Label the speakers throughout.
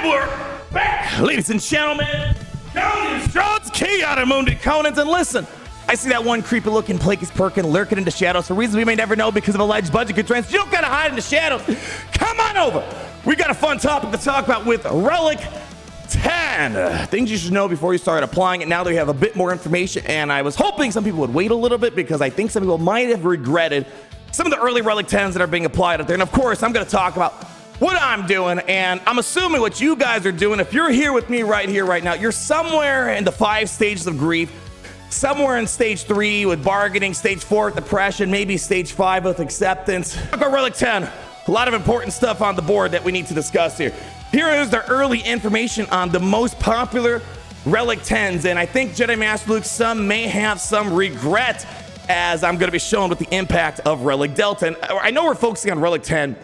Speaker 1: And we're back, ladies and gentlemen. Jones, Chaotic Mundi Conans, and listen, I see that one creepy looking Plagueis Perkin lurking in the shadows for reasons we may never know because of alleged budget constraints. You don't gotta hide in the shadows. Come on over. We got a fun topic to talk about with Relic 10. Things you should know before you start applying it. Now that we have a bit more information, and I was hoping some people would wait a little bit because I think some people might have regretted some of the early Relic 10s that are being applied out there. And of course, I'm gonna talk about what I'm doing, and I'm assuming what you guys are doing. If you're here with me right here, right now, you're somewhere in the 5 stages of grief, somewhere in stage 3 with bargaining, stage 4 with depression, maybe stage 5 with acceptance. Talk about Relic 10. A lot of important stuff on the board that we need to discuss here. Here is the early information on the most popular Relic 10s, and I think Jedi Master Luke, some may have some regret, as I'm going to be showing what the impact of Relic Delta. And I know we're focusing on Relic 10.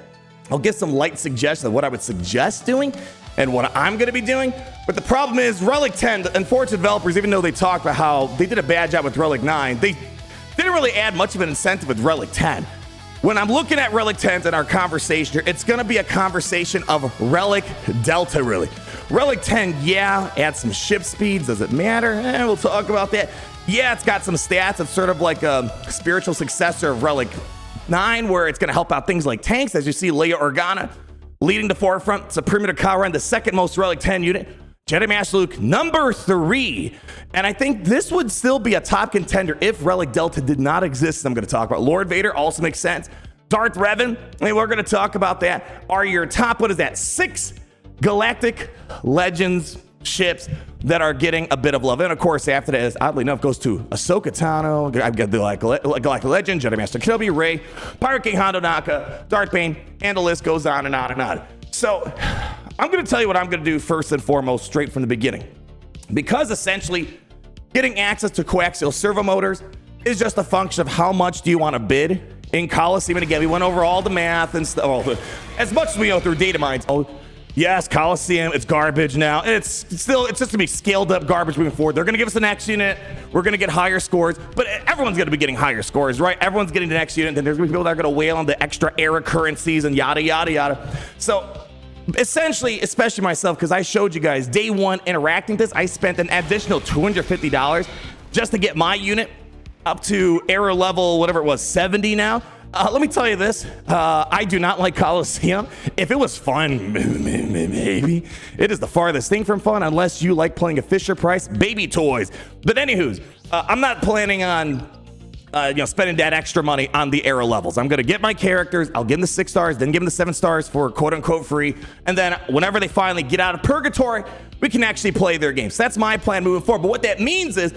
Speaker 1: I'll give some light suggestions of what I would suggest doing and what I'm going to be doing. But the problem is Relic 10, the unfortunate developers, even though they talked about how they did a bad job with Relic 9, they didn't really add much of an incentive with Relic 10. When I'm looking at Relic 10s in our conversation here, it's going to be a conversation of Relic Delta, really. Relic 10, yeah, add some ship speeds. Does it matter? We'll talk about that. Yeah, it's got some stats. It's sort of like a spiritual successor of Relic 9, where it's going to help out things like tanks, as you see Leia Organa leading the forefront. It's a Primitive Kara, the second most Relic 10 unit. Jedi Master Luke, number 3. And I think this would still be a top contender if Relic Delta did not exist. I'm going to talk about Lord Vader, also makes sense. Darth Revan, and we're going to talk about that. Are your top, what is that, 6 Galactic Legends ships that are getting a bit of love. And of course, after that, oddly enough, goes to Ahsoka Tano. I've got the Galactic Legend, Jedi Master Kenobi, Rey, Pirate King Hondo Naka, Darth Bane, and the list goes on and on and on. So I'm going to tell you what I'm going to do first and foremost, straight from the beginning. Because essentially, getting access to coaxial servo motors is just a function of how much do you want to bid in Coliseum. And again, we went over all the math and stuff, as much as we know through data mines. Oh, yes, Coliseum, it's garbage now. It's just going to be scaled up garbage moving forward. They're going to give us the next unit. We're going to get higher scores, but everyone's going to be getting higher scores, right? Everyone's getting the next unit. Then there's going to be people that are going to wail on the extra era currencies and yada, yada, yada. So essentially, especially myself, because I showed you guys day one interacting with this, I spent an additional $250 just to get my unit up to era level, whatever it was, 70 now. Let me tell you this, I do not like Coliseum. If it was fun, maybe. It is the farthest thing from fun unless you like playing a Fisher-Price baby toys. But anywho's, I'm not planning on spending that extra money on the era levels. I'm going to get my characters, I'll give them the 6 stars, then give them the 7 stars for quote-unquote free. And then whenever they finally get out of purgatory, we can actually play their games. So that's my plan moving forward. But what that means is,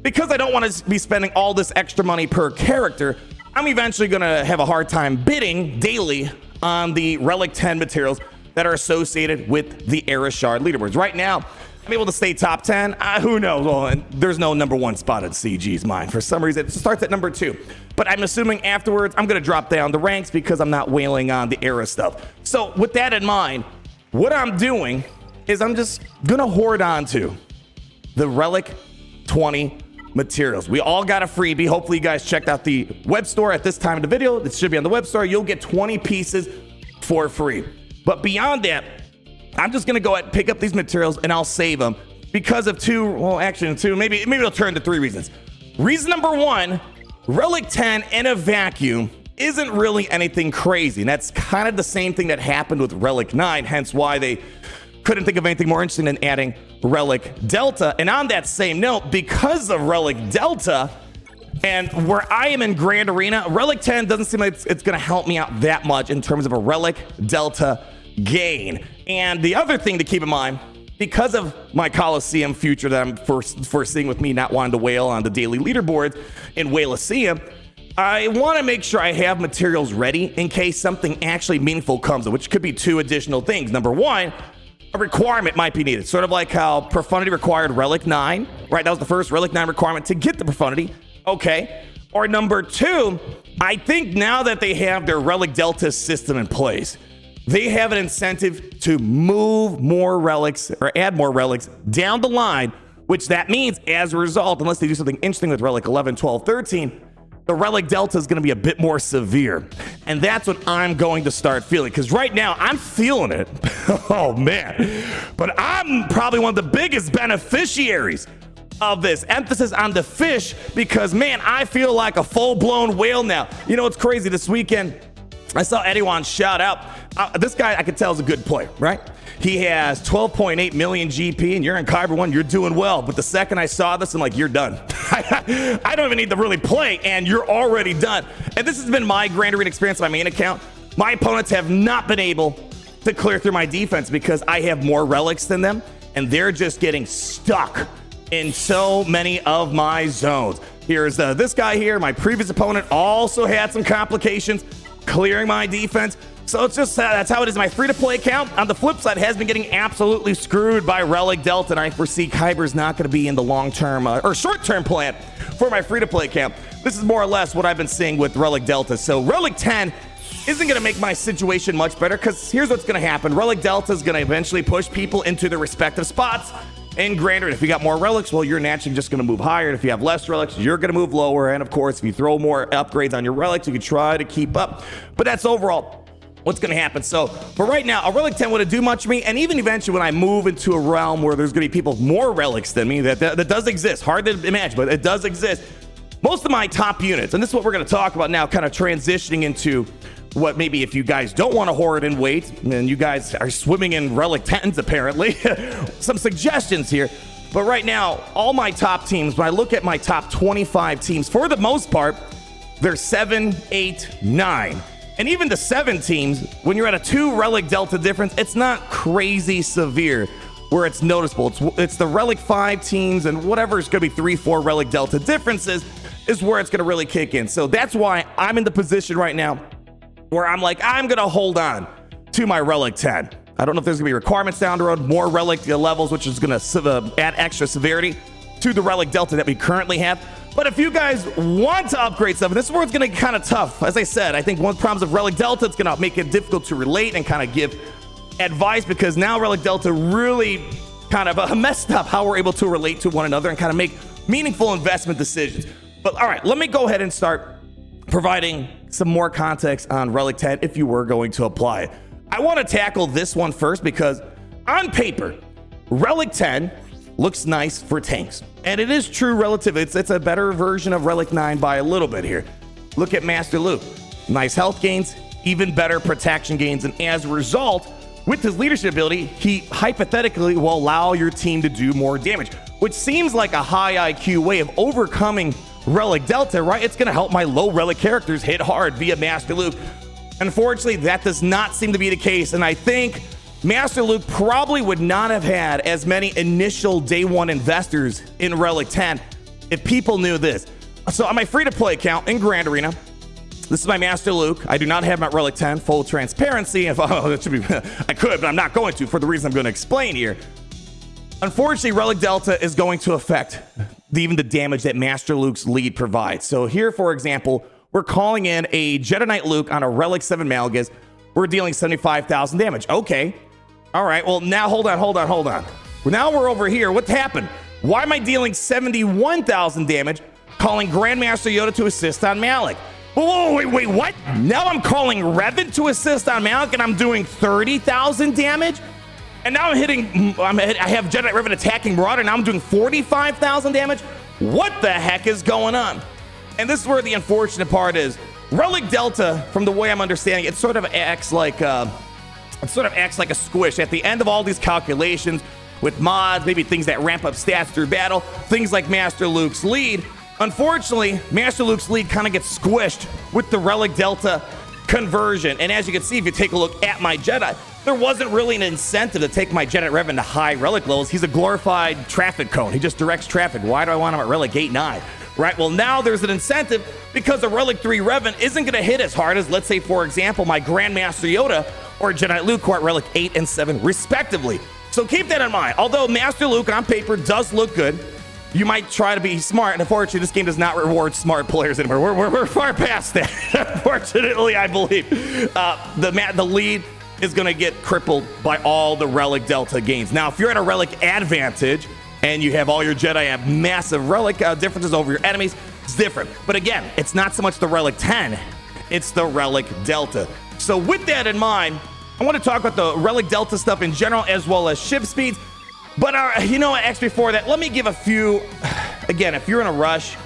Speaker 1: because I don't want to be spending all this extra money per character, I'm eventually going to have a hard time bidding daily on the Relic 10 materials that are associated with the Era Shard leaderboards. Right now, I'm able to stay top 10. Who knows? Well, there's no number 1 spot at CG's mind. For some reason, it starts at number 2. But I'm assuming afterwards, I'm going to drop down the ranks because I'm not wailing on the Era stuff. So with that in mind, what I'm doing is I'm just going to hoard on to the Relic 20 materials. We all got a freebie. Hopefully you guys checked out the web store at this time of the video. It should be on the web store. You'll get 20 pieces for free. But beyond that, I'm just going to go ahead and pick up these materials and I'll save them because of maybe it'll turn to 3 reasons. Reason number 1, Relic 10 in a vacuum isn't really anything crazy. And that's kind of the same thing that happened with Relic 9, hence why they couldn't think of anything more interesting than adding Relic Delta. And on that same note, because of Relic Delta and where I am in Grand Arena, Relic 10 doesn't seem like it's going to help me out that much in terms of a Relic Delta gain. And the other thing to keep in mind, because of my Coliseum future that I'm foreseeing with me not wanting to whale on the daily leaderboards in Whaleseum, I want to make sure I have materials ready in case something actually meaningful comes, which could be 2 additional things. Number 1, a requirement might be needed, sort of like how Profundity required Relic 9, right? That was the first Relic 9 requirement to get the Profundity. Okay. Or number 2, I think now that they have their Relic Delta system in place, they have an incentive to move more relics or add more relics down the line, which that means as a result, unless they do something interesting with Relic 11, 12, 13, the Relic Delta is going to be a bit more severe. And that's what I'm going to start feeling. Because right now, I'm feeling it. Oh, man. But I'm probably one of the biggest beneficiaries of this. Emphasis on the fish because, man, I feel like a full-blown whale now. You know what's crazy? This weekend, I saw Eddiewan shout out. This guy, I could tell, is a good player, right? He has 12.8 million GP, and you're in Kyber 1, you're doing well. But the second I saw this, I'm like, you're done. I don't even need to really play, and you're already done. And this has been my Grand Arena experience on my main account. My opponents have not been able to clear through my defense because I have more relics than them, and they're just getting stuck in so many of my zones. Here's this guy here. My previous opponent also had some complications clearing my defense. So it's just that's how it is. My free-to-play account, on the flip side, has been getting absolutely screwed by Relic Delta, and I foresee Kyber's not going to be in the long-term or short-term plan for my free-to-play account. This is more or less what I've been seeing with Relic Delta. So Relic 10 isn't going to make my situation much better because here's what's going to happen. Relic Delta is going to eventually push people into their respective spots in Grand Arena. If you got more relics, well, you're naturally just going to move higher. And if you have less relics, you're going to move lower. And of course, if you throw more upgrades on your relics, you can try to keep up. But that's overall what's going to happen. So for right now, a Relic 10 wouldn't do much for me. And even eventually when I move into a realm where there's going to be people with more relics than me, that does exist. Hard to imagine, but it does exist. Most of my top units, and this is what we're going to talk about now, kind of transitioning into what maybe if you guys don't want to hoard and wait, and you guys are swimming in Relic 10s apparently, some suggestions here. But right now, all my top teams, when I look at my top 25 teams, for the most part, they're 7, 8, 9. And even the 7 teams, when you're at a 2 Relic Delta difference, it's not crazy severe where it's noticeable. It's the Relic 5 teams and whatever is going to be 3, 4 Relic Delta differences is where it's going to really kick in. So that's why I'm in the position right now where I'm like, I'm going to hold on to my Relic 10. I don't know if there's going to be requirements down the road, more Relic levels, which is going to add extra severity to the Relic Delta that we currently have. But if you guys want to upgrade stuff, this is where it's going to get kind of tough. As I said, I think one of the problems of Relic Delta, it's going to make it difficult to relate and kind of give advice because now Relic Delta really kind of messed up how we're able to relate to one another and kind of make meaningful investment decisions. But all right, let me go ahead and start providing some more context on Relic 10 if you were going to apply it. I want to tackle this one first because on paper, Relic 10 looks nice for tanks. And it is true relative. It's a better version of Relic 9 by a little bit here. Look at Master Luke. Nice health gains, even better protection gains. And as a result, with his leadership ability, he hypothetically will allow your team to do more damage, which seems like a high IQ way of overcoming Relic Delta, right? It's going to help my low Relic characters hit hard via Master Luke. Unfortunately, that does not seem to be the case. And I think Master Luke probably would not have had as many initial day one investors in Relic 10 if people knew this. So on my free-to-play account in Grand Arena, this is my Master Luke. I do not have my Relic 10, full transparency. It should be, I could, but I'm not going to for the reason I'm going to explain here. Unfortunately, Relic Delta is going to affect even the damage that Master Luke's lead provides. So here, for example, we're calling in a Jedi Knight Luke on a Relic 7 Malgus. We're dealing 75,000 damage. Okay. All right, well, now hold on. Well, now we're over here. What happened? Why am I dealing 71,000 damage, calling Grandmaster Yoda to assist on Malik? Whoa, wait, what? Now I'm calling Revan to assist on Malik, and I'm doing 30,000 damage? And now I have Jedi Knight Revan attacking Marauder, and now I'm doing 45,000 damage? What the heck is going on? And this is where the unfortunate part is. Relic Delta, from the way I'm understanding, it sort of acts like a squish. At the end of all these calculations with mods, maybe things that ramp up stats through battle, things like Master Luke's lead. Unfortunately, Master Luke's lead kind of gets squished with the Relic Delta conversion. And as you can see, if you take a look at my Jedi, there wasn't really an incentive to take my Jedi Revan to high relic levels. He's a glorified traffic cone. He just directs traffic. Why do I want him at Relic 8, 9? Right? Well, now there's an incentive because a Relic 3 Revan isn't going to hit as hard as, let's say, for example, my Grandmaster Yoda or Jedi Luke, who are at Relic 8 and 7, respectively. So keep that in mind. Although Master Luke on paper does look good, you might try to be smart, and unfortunately, this game does not reward smart players anymore. We're far past that. Unfortunately, I believe the lead is going to get crippled by all the Relic Delta gains. Now, if you're at a Relic Advantage and you have all your Jedi have massive Relic differences over your enemies, It's different. But again, it's not so much the Relic 10, it's the Relic Delta. So with that in mind, I want to talk about the Relic Delta stuff in general as well as ship speeds. But you know what, actually before that, let me give a few. Again, if you're in a rush,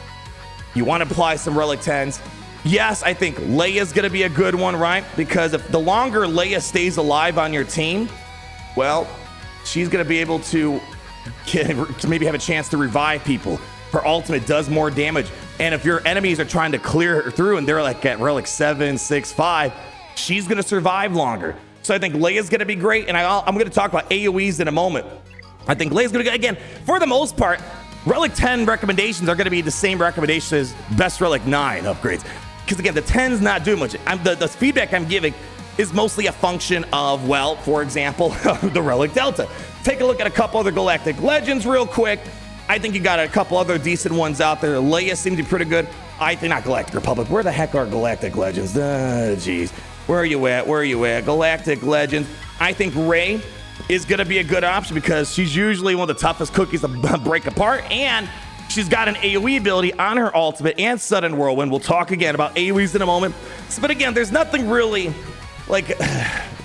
Speaker 1: you want to apply some Relic 10s. Yes, I think Leia's going to be a good one, right? Because if the longer Leia stays alive on your team, well, she's going to be able to maybe have a chance to revive people. Her ultimate does more damage. And if your enemies are trying to clear her through and they're like at Relic 7, 6, 5, she's going to survive longer. So I think Leia's going to be great. And I'm going to talk about AoEs in a moment. I think Leia's going to go, again, for the most part, Relic 10 recommendations are going to be the same recommendations as best Relic 9 upgrades. Because again, the 10's not doing much. The feedback I'm giving is mostly a function of, well, for example, the Relic Delta. Take a look at a couple other Galactic Legends real quick. I think you got a couple other decent ones out there. Leia seems to be pretty good. I think not Galactic Republic. Where the heck are Galactic Legends? Jeez. Where are you at? Where are you at? Galactic Legends. I think Rey is going to be a good option because she's usually one of the toughest cookies to break apart, and she's got an AoE ability on her ultimate and Sudden Whirlwind. We'll talk again about AoEs in a moment. But again, there's nothing really like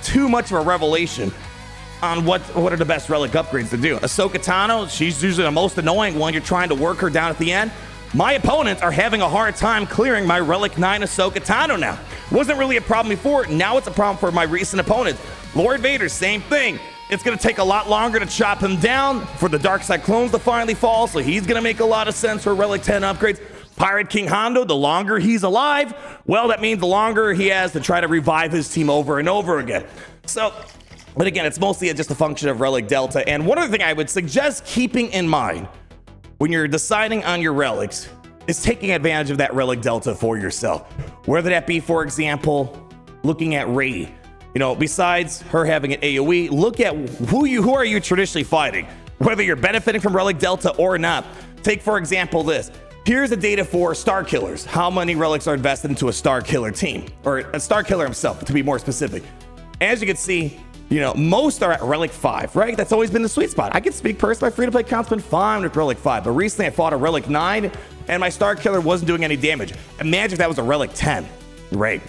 Speaker 1: too much of a revelation on what are the best Relic upgrades to do. Ahsoka Tano, she's usually the most annoying one. You're trying to work her down at the end. My opponents are having a hard time clearing my Relic 9 Ahsoka Tano now. Wasn't really a problem before. Now it's a problem for my recent opponents. Lord Vader, same thing. It's going to take a lot longer to chop him down for the Dark Side clones to finally fall, so he's going to make a lot of sense for Relic 10 upgrades. Pirate King Hondo, the longer he's alive, well, that means the longer he has to try to revive his team over and over again. So, but again, it's mostly just a function of Relic Delta. And one other thing I would suggest keeping in mind when you're deciding on your relics is taking advantage of that Relic Delta for yourself. Whether that be, for example, looking at Rey. You know, besides her having an AoE, look at who are you traditionally fighting, whether you're benefiting from Relic Delta or not. Take, for example, this. Here's the data for Star Killers. How many relics are invested into a Star Killer team, or a Star Killer himself, to be more specific. As you can see, you know, most are at Relic 5, right? That's always been the sweet spot. I can speak personally, my free-to-play count's been fine with Relic 5, but recently I fought a Relic 9, and my Star Killer wasn't doing any damage. Imagine if that was a Relic 10, right?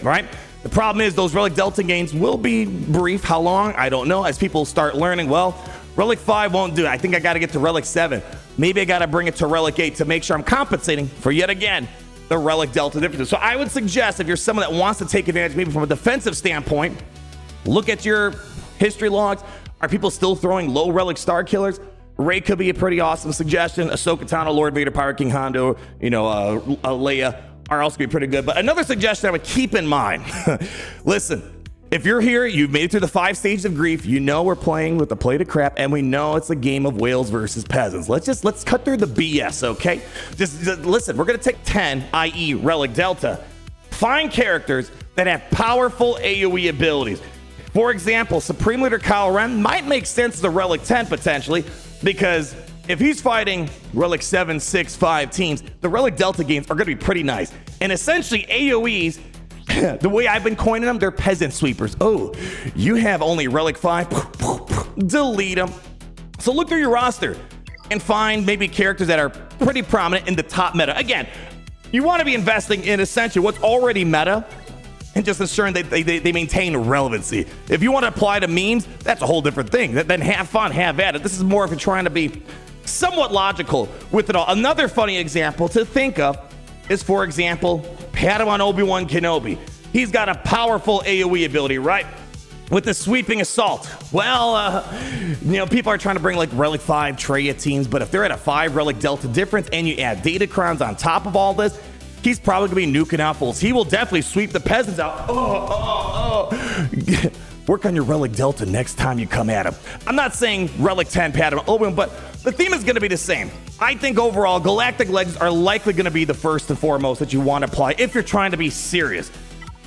Speaker 1: The problem is those Relic Delta gains will be brief. How long? I don't know. As people start learning, well, Relic 5 won't do it. I think I got to get to Relic 7. Maybe I got to bring it to Relic 8 to make sure I'm compensating for, yet again, the Relic Delta differences. So I would suggest if you're someone that wants to take advantage, maybe from a defensive standpoint, look at your history logs. Are people still throwing low Relic Star Killers? Rey could be a pretty awesome suggestion. Ahsoka Tano, Lord Vader, Pirate King Hondo, Leia are also going to be pretty good. But another suggestion I would keep in mind, listen, if you're here, you've made it through the 5 stages of grief, you know we're playing with a plate of crap, and we know it's a game of whales versus peasants. Let's cut through the BS, okay? Just listen, we're going to take 10, i.e. Relic Delta. Find characters that have powerful AoE abilities. For example, Supreme Leader Kylo Ren might make sense as a Relic 10 potentially, because if he's fighting Relic 7, 6, 5 teams, the Relic Delta gains are going to be pretty nice. And essentially, AoEs, the way I've been coining them, they're peasant sweepers. Oh, you have only Relic 5, delete them. So look through your roster and find maybe characters that are pretty prominent in the top meta. Again, you want to be investing in essentially what's already meta and just ensuring that they maintain relevancy. If you want to apply to memes, that's a whole different thing. Then have fun, have at it. This is more if you're trying to be somewhat logical with it all. Another funny example to think of is, for example, Padawan Obi-Wan Kenobi. He's got a powerful AoE ability, right? With the sweeping assault. Well, people are trying to bring like Relic 5 Traya teams, but if they're at a 5 Relic Delta difference and you add Datacrons on top of all this, he's probably going to be nuking out fools. He will definitely sweep the peasants out. Work on your Relic Delta next time you come at him. I'm not saying Relic 10 Padawan Obi-Wan, but the theme is going to be the same. I think overall, Galactic Legends are likely going to be the first and foremost that you want to apply if you're trying to be serious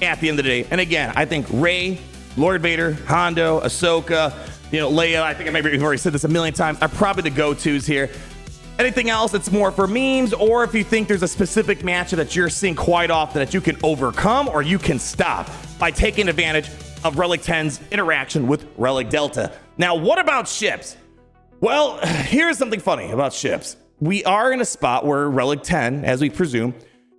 Speaker 1: at the end of the day. And again, I think Rey, Lord Vader, Hondo, Ahsoka, Leia, I think I maybe already said this a million times, are probably the go-tos here. Anything else that's more for memes, or if you think there's a specific matchup that you're seeing quite often that you can overcome or you can stop by taking advantage of Relic 10's interaction with Relic Delta. Now, what about ships? Well, here's something funny about ships. We are in a spot where Relic 10, as we presume,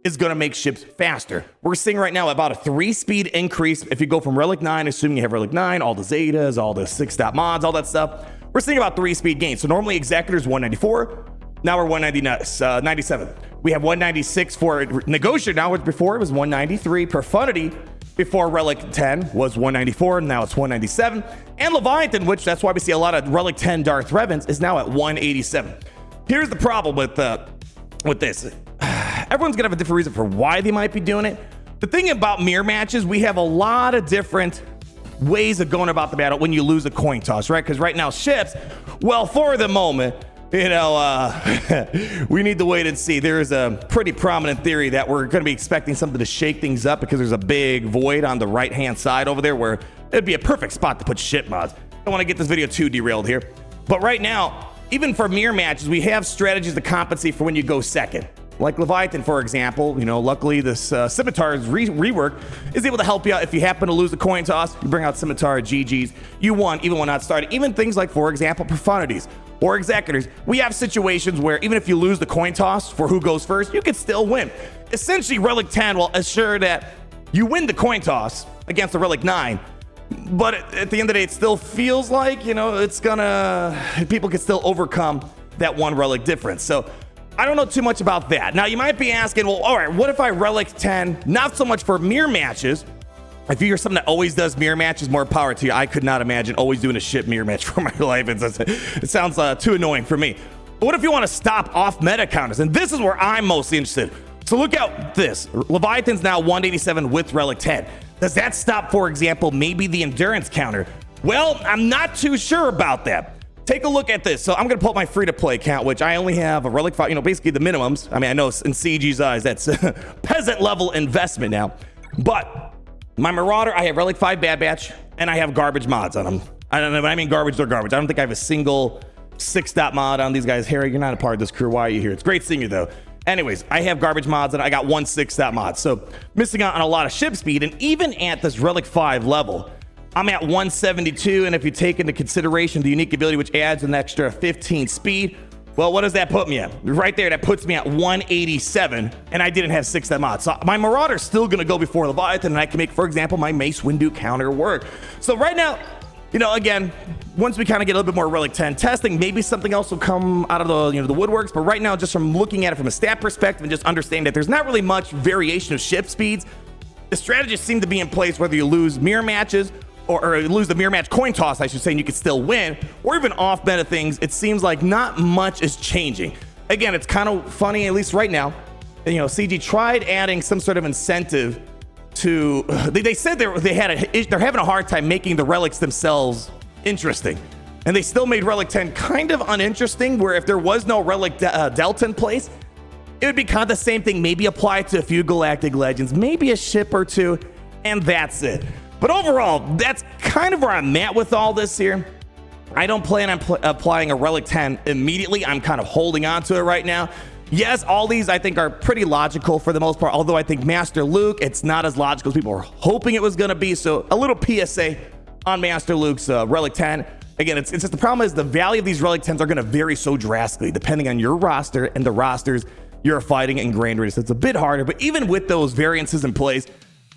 Speaker 1: is going to make ships faster. We're seeing right now about a 3-speed increase. If you go from Relic 9, assuming you have Relic 9, all the Zetas, all the 6-dot mods, all that stuff, we're seeing about 3-speed gains. So normally Executor's 194, now we're 197. We have 196 for Negotiator now, which before it was 193. Profundity before Relic 10 was 194, now it's 197. And Leviathan, which that's why we see a lot of Relic 10 Darth Revans, is now at 187. Here's the problem with this. Everyone's gonna have a different reason for why they might be doing it. The thing about mirror matches, we have a lot of different ways of going about the battle when you lose a coin toss, right? Because right now ships, well, for the moment, you know, we need to wait and see. There is a pretty prominent theory that we're going to be expecting something to shake things up because there's a big void on the right-hand side over there where it'd be a perfect spot to put ship mods. I don't want to get this video too derailed here. But right now, even for mirror matches, we have strategies to compensate for when you go second. Like Leviathan, for example, you know, luckily this Scimitar's rework is able to help you out. If you happen to lose the coin toss, you bring out Scimitar, GG's, you won, even when not started. Even things like, for example, Profundities or Executors, we have situations where even if you lose the coin toss for who goes first, you can still win. Essentially, Relic 10 will assure that you win the coin toss against the Relic 9, but at the end of the day, it still feels like, you know, it's gonna, people can still overcome that one Relic difference. So I don't know too much about that. Now, you might be asking, well, all right, what if I Relic 10, not so much for mirror matches? If you're someone that always does mirror matches, more power to you. I could not imagine always doing a ship mirror match for my life. It sounds too annoying for me. But what if you want to stop off meta counters? And this is where I'm mostly interested. So look out this. Leviathan's now 187 with Relic 10. Does that stop, for example, maybe the endurance counter? Well, I'm not too sure about that. Take a look at this. So I'm going to pull up my free-to-play account, which I only have a Relic 5, you know, basically the minimums. I mean, I know in CG's eyes, that's peasant-level investment now. But my Marauder, I have Relic 5 Bad Batch, and I have garbage mods on them. I don't know, but I mean garbage, they're garbage. I don't think I have a single 6-dot mod on these guys. Harry, you're not a part of this crew. Why are you here? It's great seeing you, though. Anyways, I have garbage mods, and I got one 6-dot mod. So missing out on a lot of ship speed, and even at this Relic 5 level, I'm at 172, and if you take into consideration the unique ability, which adds an extra 15 speed, well, what does that put me at? Right there, that puts me at 187, and I didn't have 6-dot mods. So my Marauder's still gonna go before Leviathan, and I can make, for example, my Mace Windu counter work. So right now, you know, again, once we kind of get a little bit more Relic 10 testing, maybe something else will come out of the, you know, the woodworks. But right now, just from looking at it from a stat perspective and just understanding that there's not really much variation of ship speeds, the strategies seem to be in place whether you lose mirror matches or lose the mirror match coin toss, I should say, and you could still win, or even off meta things. It seems like not much is changing. Again, it's kind of funny, at least right now. You know, CG tried adding some sort of incentive to. They said they're having a hard time making the relics themselves interesting, and they still made Relic 10 kind of uninteresting. Where if there was no Relic Delta in place, it would be kind of the same thing. Maybe apply it to a few Galactic Legends, maybe a ship or two, and that's it. But overall, that's kind of where I'm at with all this here. I don't plan on applying a Relic 10 immediately. I'm kind of holding on to it right now. Yes, all these I think are pretty logical for the most part, although I think Master Luke, it's not as logical as people were hoping it was going to be. So a little PSA on Master Luke's Relic 10. Again, it's just the problem is the value of these Relic 10s are going to vary so drastically depending on your roster and the rosters you're fighting in Grand Race. It's a bit harder, but even with those variances in place,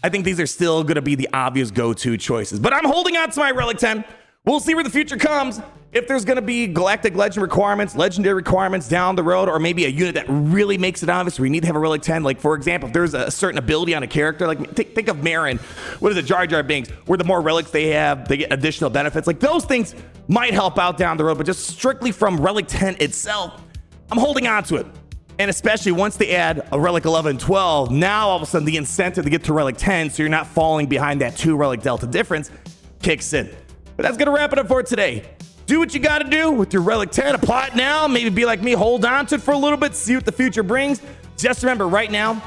Speaker 1: I think these are still going to be the obvious go-to choices. But I'm holding on to my Relic 10. We'll see where the future comes. If there's going to be Galactic Legend requirements, Legendary requirements down the road, or maybe a unit that really makes it obvious we need to have a Relic 10. Like, for example, if there's a certain ability on a character, like think of Marin, what is it, Jar Jar Binks, where the more relics they have, they get additional benefits. Like, those things might help out down the road, but just strictly from Relic 10 itself, I'm holding on to it. And especially once they add a Relic 11 and 12, now all of a sudden the incentive to get to Relic 10, so you're not falling behind that 2 Relic Delta difference, kicks in. But that's going to wrap it up for today. Do what you got to do with your Relic 10. Apply it now. Maybe be like me, hold on to it for a little bit, see what the future brings. Just remember, right now,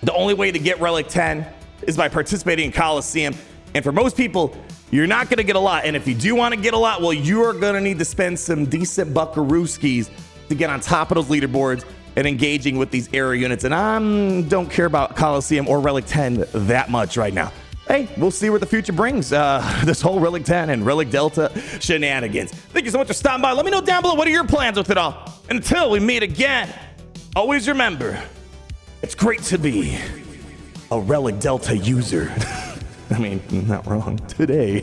Speaker 1: the only way to get Relic 10 is by participating in Coliseum. And for most people, you're not going to get a lot. And if you do want to get a lot, well, you're going to need to spend some decent buckarooskies to get on top of those leaderboards and engaging with these area units. And I don't care about Coliseum or Relic 10 that much right now. Hey, we'll see where the future brings this whole Relic 10 and Relic Delta shenanigans. Thank you so much for stopping by. Let me know down below, what are your plans with it all? And until we meet again, always remember, It's great to be a Relic Delta user. I mean, not wrong today.